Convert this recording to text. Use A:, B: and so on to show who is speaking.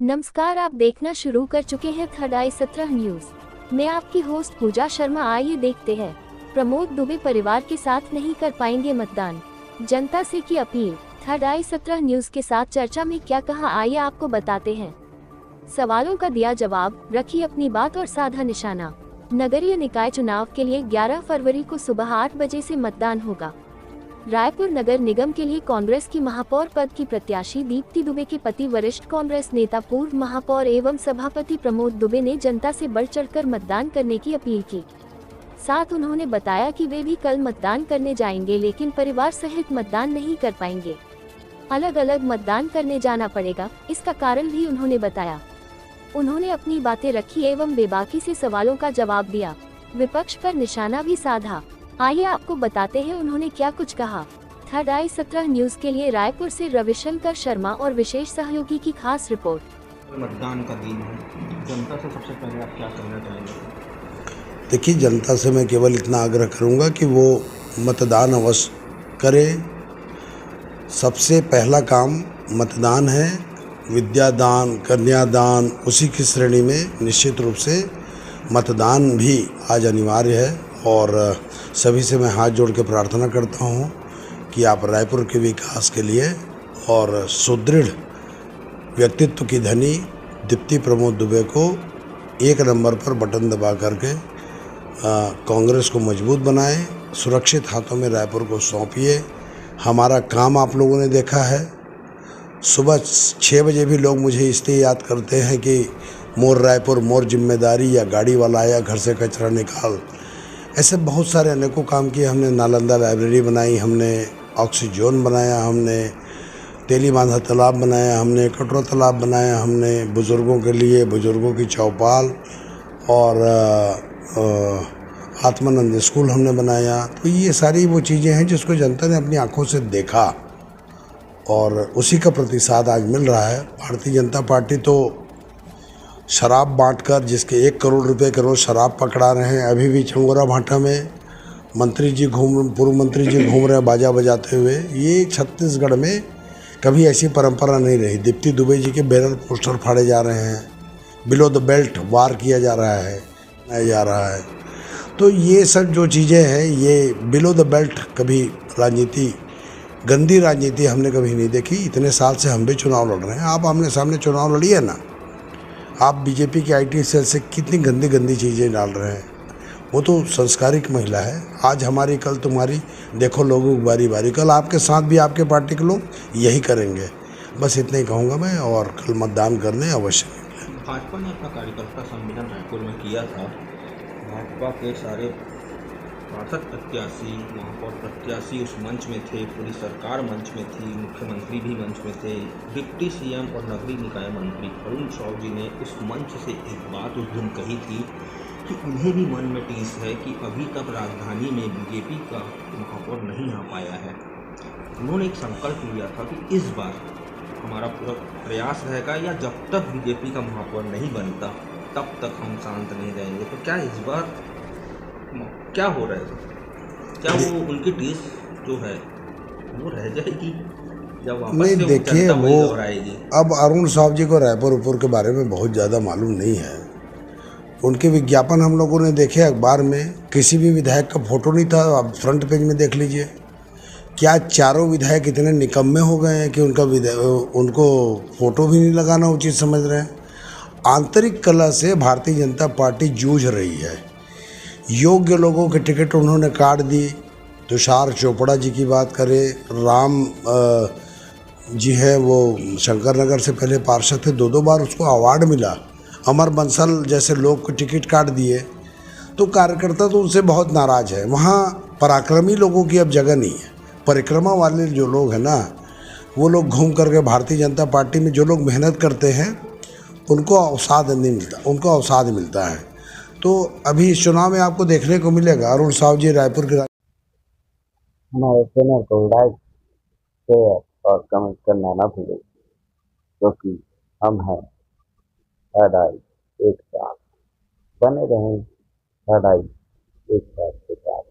A: नमस्कार, आप देखना शुरू कर चुके हैं थर्ड आई 17 न्यूज। मैं आपकी होस्ट पूजा शर्मा। आइए देखते हैं, प्रमोद दुबे परिवार के साथ नहीं कर पाएंगे मतदान, जनता से की अपील। थर्ड आई 17 न्यूज के साथ चर्चा में क्या कहा, आइए आपको बताते हैं। सवालों का दिया जवाब, रखी अपनी बात और साधा निशाना। नगरीय निकाय चुनाव के लिए 11 फरवरी को सुबह 8 बजे से मतदान होगा। रायपुर नगर निगम के लिए कांग्रेस की महापौर पद की प्रत्याशी दीप्ति दुबे के पति वरिष्ठ कांग्रेस नेता पूर्व महापौर एवं सभापति प्रमोद दुबे ने जनता से बढ़ चढ़कर मतदान करने की अपील की। साथ उन्होंने बताया कि वे भी कल मतदान करने जाएंगे, लेकिन परिवार सहित मतदान नहीं कर पाएंगे। अलग अलग मतदान करने जाना पड़ेगा, इसका कारण भी उन्होंने बताया। उन्होंने अपनी बातें रखी एवं बेबाकी से सवालों का जवाब दिया, विपक्ष पर निशाना भी साधा। आइए आपको बताते हैं उन्होंने क्या कुछ कहा। थर्ड आई 17 न्यूज के लिए रायपुर से रविशंकर शर्मा और विशेष सहयोगी की खास रिपोर्ट।
B: मतदान का दिन है, जनता से सबसे पहले आप क्या कहना चाहेंगे?
C: देखिए, जनता से मैं केवल इतना आग्रह करूंगा कि वो मतदान अवश्य करे। सबसे पहला काम मतदान है। विद्यादान, कन्यादान, उसी की श्रेणी में निश्चित रूप से मतदान भी आज अनिवार्य है। और सभी से मैं हाथ जोड़ के प्रार्थना करता हूं कि आप रायपुर के विकास के लिए और सुदृढ़ व्यक्तित्व की धनी दीप्ति प्रमोद दुबे को 1 नंबर पर बटन दबा करके कांग्रेस को मजबूत बनाएं। सुरक्षित हाथों में रायपुर को सौंपिए। हमारा काम आप लोगों ने देखा है। सुबह 6 बजे भी लोग मुझे इसलिए याद करते हैं कि मोर रायपुर मोर जिम्मेदारी, या गाड़ी वाला आया घर से कचरा निकाल। ऐसे बहुत सारे अनेकों काम किए हमने। नालंदा लाइब्रेरी बनाई हमने, ऑक्सीजन बनाया हमने, तेली बांधा तालाब बनाया हमने, कटोरा तालाब बनाया हमने, बुज़ुर्गों के लिए बुज़ुर्गों की चौपाल और आत्मानंद स्कूल हमने बनाया। तो ये सारी वो चीज़ें हैं जिसको जनता ने अपनी आंखों से देखा और उसी का प्रतिसाद आज मिल रहा है। भारतीय जनता पार्टी तो शराब बांटकर, जिसके 1 करोड़ रुपए के रोज शराब पकड़ा रहे हैं, अभी भी चंगोरा भाटा में पूर्व मंत्री जी घूम रहे हैं बाजा बजाते हुए। ये छत्तीसगढ़ में कभी ऐसी परंपरा नहीं रही। दीप्ति दुबे जी के बैनर पोस्टर फाड़े जा रहे हैं, बिलो द बेल्ट वार किया जा रहा है। तो ये सब जो चीज़ें हैं, ये बिलो द बेल्ट कभी राजनीति, गंदी राजनीति हमने कभी नहीं देखी। इतने साल से हम भी चुनाव लड़ रहे हैं। आप आमने सामने चुनाव लड़िए ना। आप बीजेपी के आईटी सेल से कितनी गंदी गंदी चीज़ें डाल रहे हैं। वो तो संस्कारिक महिला है। आज हमारी कल तुम्हारी, देखो लोगों की बारी बारी। कल आपके साथ भी आपके पार्टी के लोग यही करेंगे। बस इतना ही कहूँगा मैं, और कल मतदान करने अवश्य निकलें।
B: भाजपा ने अपना कार्यकर्ता सम्मेलन रायपुर में किया था। भाजपा के सारे पार्षद प्रत्याशी, महापौर प्रत्याशी उस मंच में थे, पूरी सरकार मंच में थी, मुख्यमंत्री भी मंच में थे। डिप्टी सीएम और नगरीय निकाय मंत्री अरुण साव जी ने उस मंच से एक बात उस दिन कही थी कि उन्हें भी मन में टीस है कि अभी तक राजधानी में बीजेपी का महापौर नहीं आ पाया है। उन्होंने एक संकल्प लिया था कि इस बार हमारा पूरा प्रयास रहेगा, या जब तक बीजेपी का महापौर नहीं बनता तब तक हम शांत नहीं रहेंगे। तो क्या इस बार क्या हो रहा है? क्या वो उनकी टीस जो है वो रह जाएगी जब वापस
C: नहीं,
B: से
C: देखिए, वो
B: दोहराएगी?
C: अब अरुण साहब जी को रायपुर के बारे में बहुत ज़्यादा मालूम नहीं है। उनके विज्ञापन हम लोगों ने देखे अखबार में, किसी भी विधायक का फोटो नहीं था। आप फ्रंट पेज में देख लीजिए। क्या चारों विधायक इतने निकम्मे हो गए हैं कि उनको फोटो भी नहीं लगाना उचित समझ रहे हैं? आंतरिक कलह से भारतीय जनता पार्टी जूझ रही है। योग्य लोगों के टिकट उन्होंने काट दी। तुषार चोपड़ा जी की बात करें, राम जी है, वो शंकर नगर से पहले पार्षद थे, 2 बार उसको अवार्ड मिला। अमर बंसल जैसे लोग को टिकट काट दिए। तो कार्यकर्ता तो उनसे बहुत नाराज़ है। वहाँ पराक्रमी लोगों की अब जगह नहीं है। परिक्रमा वाले जो लोग हैं ना, वो लोग घूम करके भारतीय जनता पार्टी में जो लोग मेहनत करते हैं उनको अवसाद नहीं मिलता, उनको अवसाद मिलता है। तो अभी इस चुनाव में आपको देखने को मिलेगा अरुण साव जी रायपुर के।
D: हमारे चैनल को लाइक, शेयर और कमेंट करना ना भूलें, क्योंकि हम हैं थर्ड आई एक साथ। बने रहें थर्ड आई एक साथ के साथ।